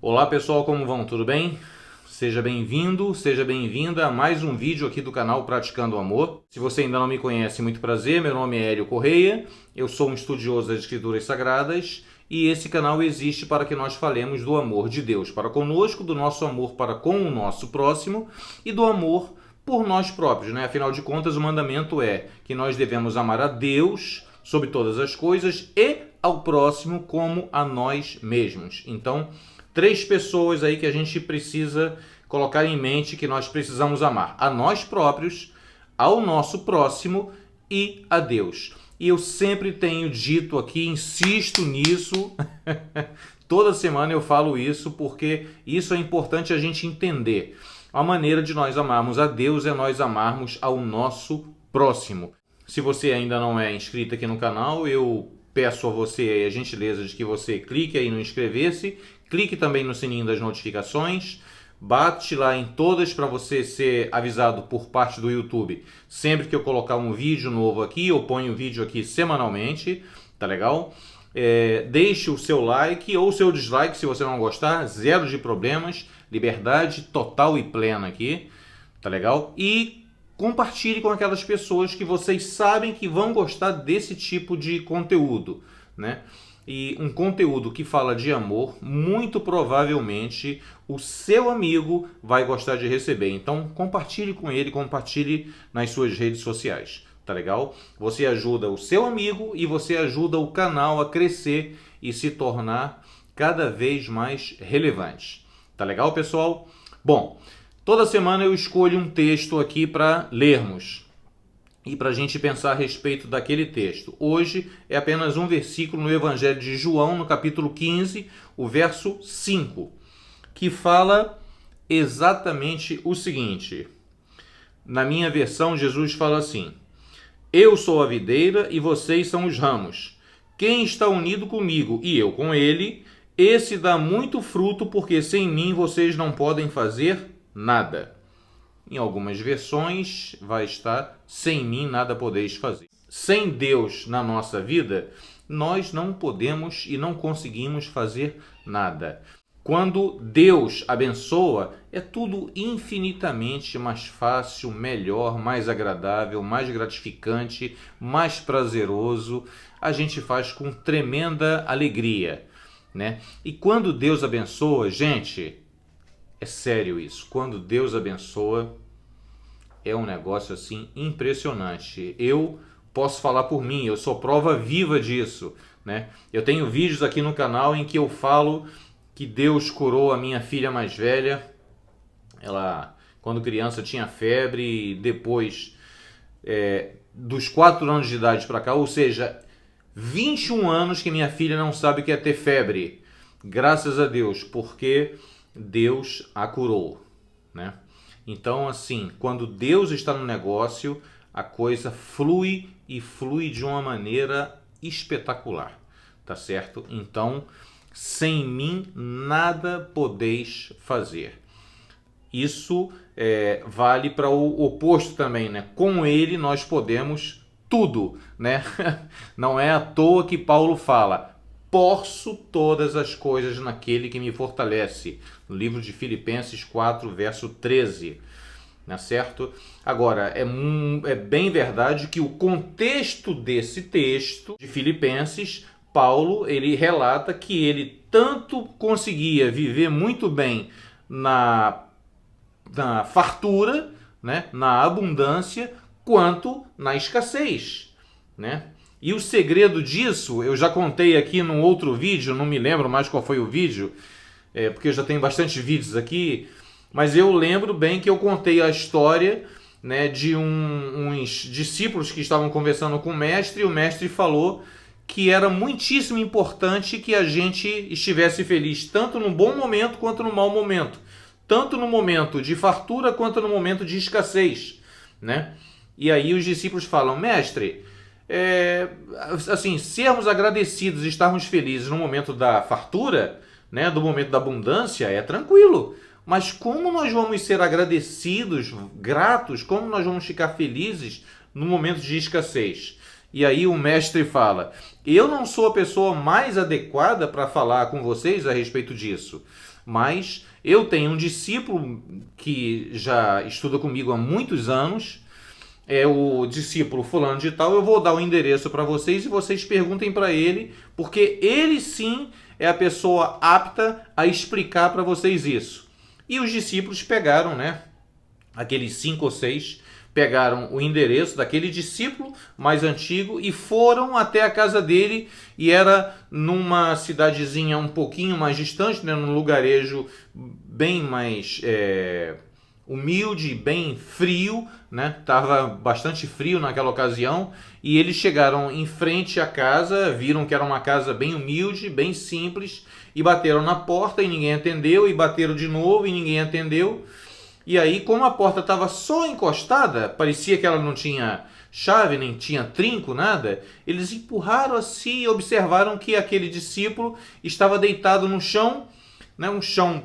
Olá pessoal, como vão? Tudo bem? Seja bem-vindo, seja bem-vinda a mais um vídeo aqui do canal Praticando o Amor. Se você ainda não me conhece, muito prazer, meu nome é Hélio Correia, eu sou um estudioso das Escrituras Sagradas e esse canal existe para que nós falemos do amor de Deus para conosco, do nosso amor para com o nosso próximo e do amor por nós próprios, né? Afinal de contas, o mandamento é que nós devemos amar a Deus sobre todas as coisas e ao próximo como a nós mesmos. Então, 3 pessoas aí que a gente precisa colocar em mente que nós precisamos amar: a nós próprios, ao nosso próximo e a Deus. E eu sempre tenho dito aqui, insisto nisso, toda semana eu falo isso porque isso é importante a gente entender. A maneira de nós amarmos a Deus é nós amarmos ao nosso próximo. Se você ainda não é inscrito aqui no canal, eu peço a você a gentileza de que você clique aí no inscrever-se, clique também no sininho das notificações, bate lá em todas para você ser avisado por parte do YouTube. Sempre que eu colocar um vídeo novo aqui, eu ponho o vídeo aqui semanalmente, tá legal? Deixe o seu like ou o seu dislike se você não gostar, zero de problemas, liberdade total e plena aqui, tá legal? E compartilhe com aquelas pessoas que vocês sabem que vão gostar desse tipo de conteúdo, né? E um conteúdo que fala de amor, muito provavelmente o seu amigo vai gostar de receber. Então compartilhe com ele, compartilhe nas suas redes sociais, tá legal? Você ajuda o seu amigo e você ajuda o canal a crescer e se tornar cada vez mais relevante. Tá legal, pessoal? Bom, toda semana eu escolho um texto aqui para lermos e para a gente pensar a respeito daquele texto. Hoje é apenas um versículo no Evangelho de João, no capítulo 15, o verso 5, que fala exatamente o seguinte. Na minha versão, Jesus fala assim: Eu sou a videira e vocês são os ramos. Quem está unido comigo e eu com ele, esse dá muito fruto, porque sem mim vocês não podem fazer nada. Em algumas versões vai estar: sem mim nada podeis fazer. Sem Deus na nossa vida, nós não podemos e não conseguimos fazer nada. Quando Deus abençoa, é tudo infinitamente mais fácil, melhor, mais agradável, mais gratificante, mais prazeroso. A gente faz com tremenda alegria, né? E quando Deus abençoa, gente, é sério isso. Quando Deus abençoa, é um negócio assim impressionante. Eu posso falar por mim, eu sou prova viva disso, né? Eu tenho vídeos aqui no canal em que eu falo que Deus curou a minha filha mais velha. Ela, quando criança, tinha febre e depois, dos 4 anos de idade para cá, ou seja, 21 anos que minha filha não sabe o que é ter febre. Graças a Deus, porque Deus a curou, né? Então, assim, quando Deus está no negócio, a coisa flui e flui de uma maneira espetacular, tá certo? Então, sem mim nada podeis fazer. Isso vale para o oposto também, né? Com ele nós podemos tudo, né? Não é à toa que Paulo fala: posso todas as coisas naquele que me fortalece, no livro de Filipenses 4, verso 13, não é certo? Agora, é bem verdade que o contexto desse texto de Filipenses, Paulo, ele relata que ele tanto conseguia viver muito bem na fartura, né, na abundância, quanto na escassez, né? E o segredo disso, eu já contei aqui num outro vídeo, não me lembro mais qual foi o vídeo, porque eu já tenho bastante vídeos aqui, mas eu lembro bem que eu contei a história, né, de uns discípulos que estavam conversando com o mestre, e o mestre falou que era muitíssimo importante que a gente estivesse feliz, tanto no bom momento quanto no mau momento, tanto no momento de fartura quanto no momento de escassez, né? E aí os discípulos falam: mestre, assim, sermos agradecidos e estarmos felizes no momento da fartura, né, do momento da abundância, é tranquilo. Mas como nós vamos ser agradecidos, gratos, como nós vamos ficar felizes no momento de escassez? E aí o mestre fala: eu não sou a pessoa mais adequada para falar com vocês a respeito disso. Mas eu tenho um discípulo que já estuda comigo há muitos anos, é o discípulo fulano de tal. Eu vou dar o endereço para vocês e vocês perguntem para ele, porque ele sim é a pessoa apta a explicar para vocês isso. E os discípulos pegaram, né, aqueles 5 ou 6, pegaram o endereço daquele discípulo mais antigo e foram até a casa dele, e era numa cidadezinha um pouquinho mais distante, né, num lugarejo bem mais humilde, bem frio, né? Tava bastante frio naquela ocasião, e eles chegaram em frente à casa, viram que era uma casa bem humilde, bem simples, e bateram na porta e ninguém atendeu, e bateram de novo e ninguém atendeu. E aí, como a porta estava só encostada, parecia que ela não tinha chave, nem tinha trinco, nada, eles empurraram assim e observaram que aquele discípulo estava deitado no chão, né, um chão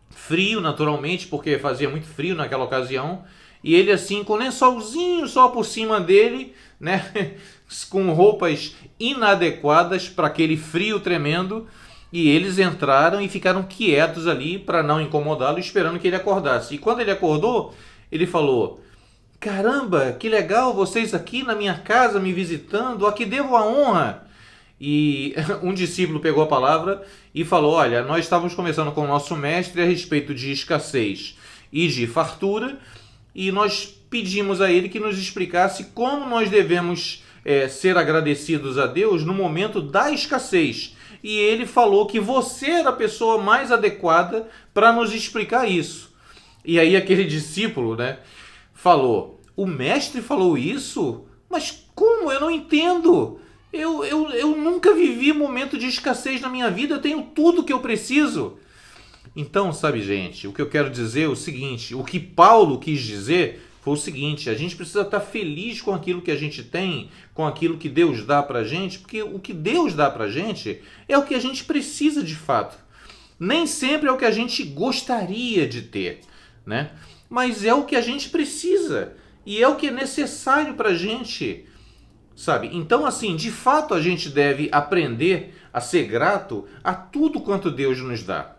frio, naturalmente, porque fazia muito frio naquela ocasião, e ele assim, com lençolzinho só por cima dele, né, com roupas inadequadas para aquele frio tremendo. E eles entraram e ficaram quietos ali para não incomodá-lo, esperando que ele acordasse. E quando ele acordou, ele falou: caramba, que legal vocês aqui na minha casa me visitando, a que devo a honra. E um discípulo pegou a palavra e falou: olha, nós estávamos conversando com o nosso mestre a respeito de escassez e de fartura, e nós pedimos a ele que nos explicasse como nós devemos ser agradecidos a Deus no momento da escassez. E ele falou que você era a pessoa mais adequada para nos explicar isso. E aí aquele discípulo, né, falou: o mestre falou isso? Mas como? Eu não entendo. Eu nunca vivi momento de escassez na minha vida, eu tenho tudo que eu preciso. Então, sabe, gente, o que eu quero dizer é o seguinte: o que Paulo quis dizer foi o seguinte: a gente precisa estar feliz com aquilo que a gente tem, com aquilo que Deus dá pra gente, porque o que Deus dá pra gente é o que a gente precisa de fato. Nem sempre é o que a gente gostaria de ter, né? Mas é o que a gente precisa e é o que é necessário pra gente, sabe? Então, assim, de fato a gente deve aprender a ser grato a tudo quanto Deus nos dá.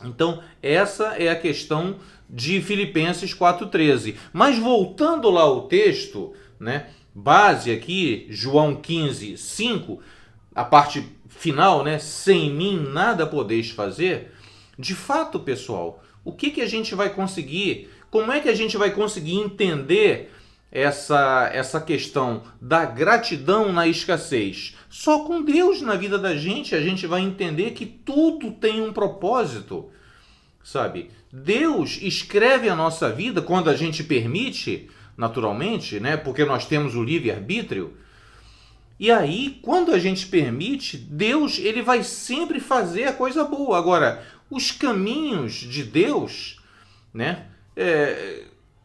Então, essa é a questão de Filipenses 4,13. Mas voltando lá ao texto, né, base aqui, João 15, 5, a parte final, né, sem mim nada podeis fazer. De fato, pessoal, o que a gente vai conseguir? Como é que a gente vai conseguir entender essa questão da gratidão na escassez? Só com Deus na vida da gente a gente vai entender que tudo tem um propósito, sabe? Deus escreve a nossa vida quando a gente permite, naturalmente, né? Porque nós temos o livre-arbítrio. E aí, quando a gente permite, Deus ele vai sempre fazer a coisa boa. Agora, os caminhos de Deus, né?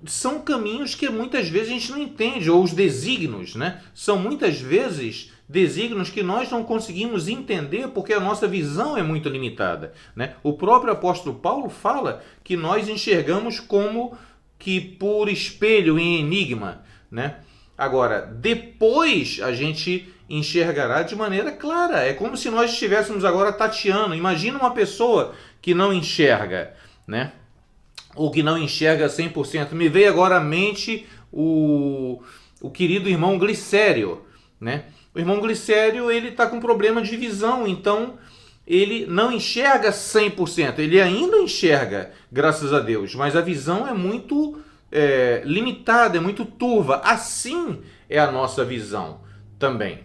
São caminhos que muitas vezes a gente não entende, ou os desígnios, né? São muitas vezes desígnios que nós não conseguimos entender porque a nossa visão é muito limitada, né? O próprio apóstolo Paulo fala que nós enxergamos como que por espelho em enigma, né? Agora, depois a gente enxergará de maneira clara. É como se nós estivéssemos agora tateando. Imagina uma pessoa que não enxerga, né? Ou que não enxerga 100%. Me veio agora à mente o querido irmão Glicério, né? O irmão Glicério, ele está com problema de visão, então ele não enxerga 100%. Ele ainda enxerga, graças a Deus, mas a visão é muito limitada, é muito turva. Assim é a nossa visão também,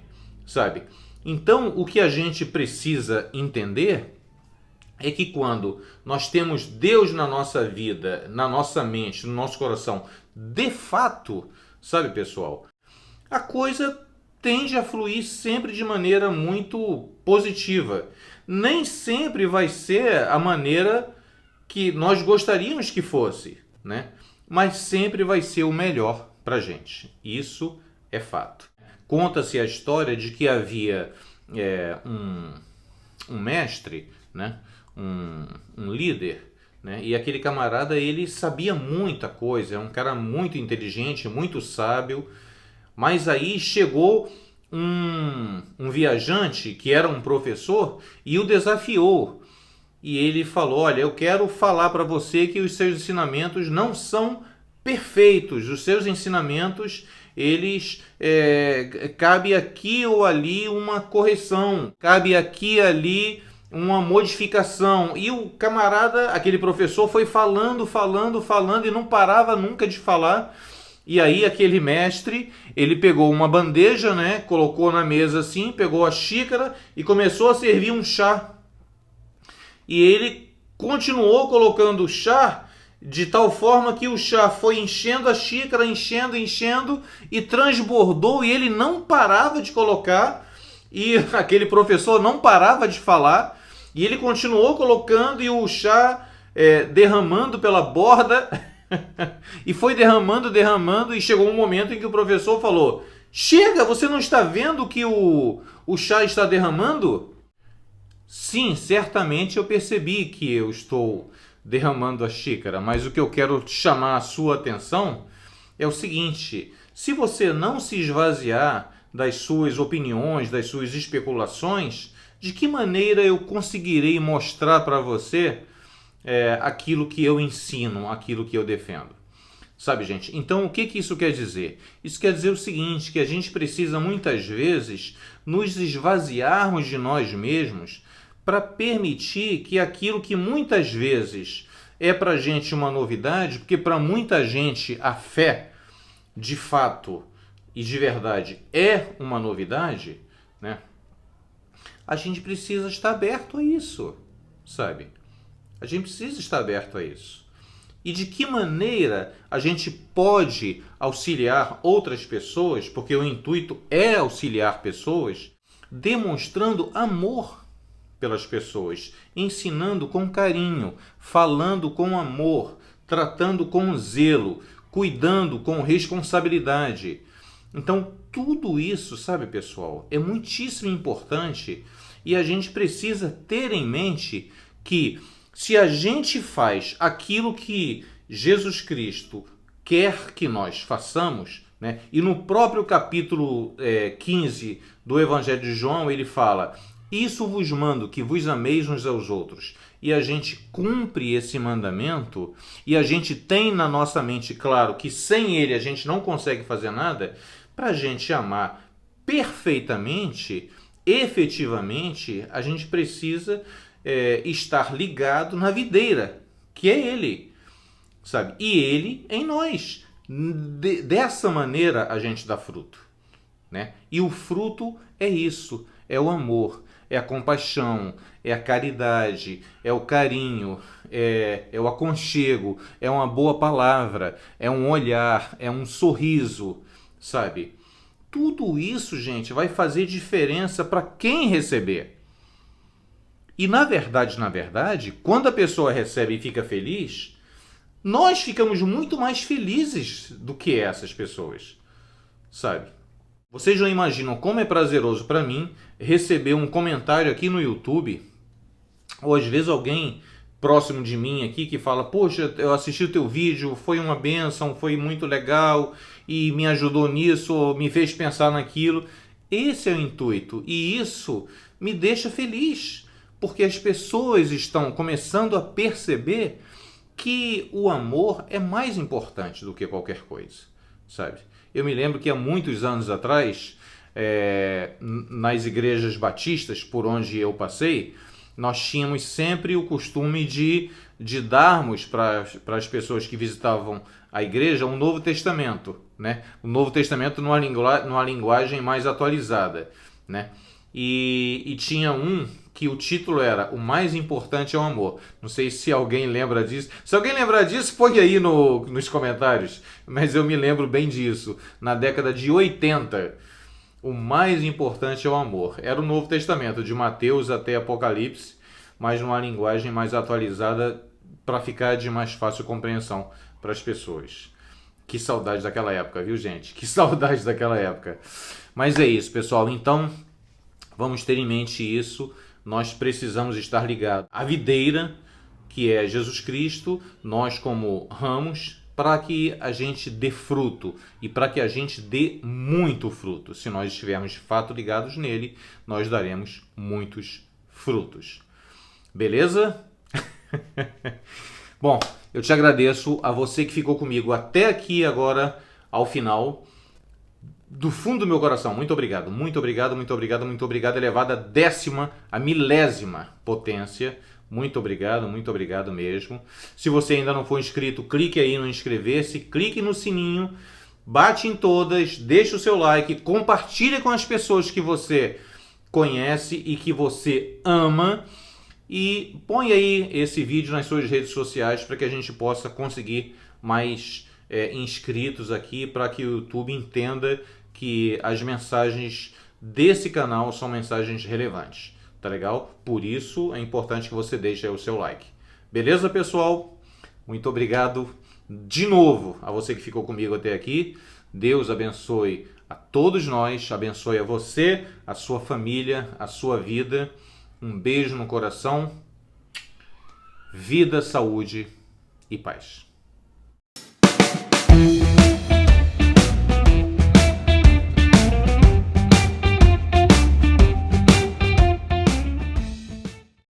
sabe? Então, o que a gente precisa entender é que quando nós temos Deus na nossa vida, na nossa mente, no nosso coração, de fato, sabe, pessoal, a coisa tende a fluir sempre de maneira muito positiva. Nem sempre vai ser a maneira que nós gostaríamos que fosse, né? Mas sempre vai ser o melhor para a gente. Isso é fato. Conta-se a história de que havia um mestre, né? Um líder, né? E aquele camarada, ele sabia muita coisa, é um cara muito inteligente, muito sábio. Mas aí chegou um viajante que era um professor e o desafiou. e ele falou: olha, eu quero falar para você que os seus ensinamentos não são perfeitos, os seus ensinamentos, eles cabe aqui ou ali uma correção, cabe aqui e ali uma modificação. E o camarada, aquele professor, foi falando e não parava nunca de falar. E aí aquele mestre, ele pegou uma bandeja, né, colocou na mesa assim, pegou a xícara e começou a servir um chá. E ele continuou colocando o chá de tal forma que o chá foi enchendo a xícara, enchendo e transbordou, e ele não parava de colocar, e aquele professor não parava de falar, e ele continuou colocando, e o chá derramando pela borda, e foi derramando, e chegou um momento em que o professor falou: chega, você não está vendo que o chá está derramando? Sim, certamente eu percebi que eu estou derramando a xícara, mas o que eu quero chamar a sua atenção é o seguinte: se você não se esvaziar das suas opiniões, das suas especulações, de que maneira eu conseguirei mostrar para você aquilo que eu ensino, aquilo que eu defendo? Sabe, gente? Então, o que isso quer dizer? Isso quer dizer o seguinte, que a gente precisa muitas vezes nos esvaziarmos de nós mesmos para permitir que aquilo que muitas vezes é para a gente uma novidade, porque para muita gente a fé, de fato e de verdade, é uma novidade, né? A gente precisa estar aberto a isso, sabe? A gente precisa estar aberto a isso. E de que maneira a gente pode auxiliar outras pessoas, porque o intuito é auxiliar pessoas, demonstrando amor pelas pessoas, ensinando com carinho, falando com amor, tratando com zelo, cuidando com responsabilidade. Então, tudo isso, sabe, pessoal, é muitíssimo importante, e a gente precisa ter em mente que se a gente faz aquilo que Jesus Cristo quer que nós façamos, né? E no próprio capítulo 15 do Evangelho de João, ele fala: isso vos mando, que vos ameis uns aos outros. E a gente cumpre esse mandamento, e a gente tem na nossa mente claro que sem ele a gente não consegue fazer nada. Para a gente amar perfeitamente, efetivamente, a gente precisa estar ligado na videira, que é ele, sabe? E ele em nós. Dessa maneira a gente dá fruto, né? E o fruto é isso, é o amor, é a compaixão, é a caridade, é o carinho, é o aconchego, é uma boa palavra, é um olhar, é um sorriso, sabe? Tudo isso, gente, vai fazer diferença para quem receber. E na verdade, quando a pessoa recebe e fica feliz, nós ficamos muito mais felizes do que essas pessoas, sabe? Vocês não imaginam como é prazeroso para mim receber um comentário aqui no YouTube, ou às vezes alguém próximo de mim aqui que fala: poxa, eu assisti o teu vídeo, foi uma bênção, foi muito legal e me ajudou nisso, me fez pensar naquilo. Esse é o intuito, e isso me deixa feliz, porque as pessoas estão começando a perceber que o amor é mais importante do que qualquer coisa, sabe? Eu me lembro que há muitos anos atrás, nas igrejas batistas por onde eu passei, nós tínhamos sempre o costume de darmos para as pessoas que visitavam a igreja um Novo Testamento, né? O Novo Testamento numa linguagem mais atualizada, né? E tinha um que o título era: o mais importante é o amor. Não sei se alguém lembra disso. Se alguém lembrar disso, põe aí nos comentários. Mas eu me lembro bem disso. Na década de 80, o mais importante é o amor. Era o Novo Testamento, de Mateus até Apocalipse, mas numa linguagem mais atualizada para ficar de mais fácil compreensão para as pessoas. Que saudade daquela época, viu, gente? Que saudade daquela época. Mas é isso, pessoal. Então, vamos ter em mente isso. Nós precisamos estar ligados à videira, que é Jesus Cristo, nós como ramos, para que a gente dê fruto e para que a gente dê muito fruto. Se nós estivermos de fato ligados nele, nós daremos muitos frutos. Beleza? Bom, eu te agradeço, a você que ficou comigo até aqui agora, ao final. Do fundo do meu coração, muito obrigado, muito obrigado, muito obrigado, muito obrigado, elevado à 10ª, à 1000ª potência. Muito obrigado mesmo. Se você ainda não for inscrito, clique aí no inscrever-se, clique no sininho, bate em todas, deixa o seu like, compartilhe com as pessoas que você conhece e que você ama e põe aí esse vídeo nas suas redes sociais para que a gente possa conseguir mais inscritos aqui, para que o YouTube entenda que as mensagens desse canal são mensagens relevantes, tá legal? Por isso é importante que você deixe aí o seu like. Beleza, pessoal? Muito obrigado de novo a você que ficou comigo até aqui. Deus abençoe a todos nós, abençoe a você, a sua família, a sua vida. Um beijo no coração, vida, saúde e paz.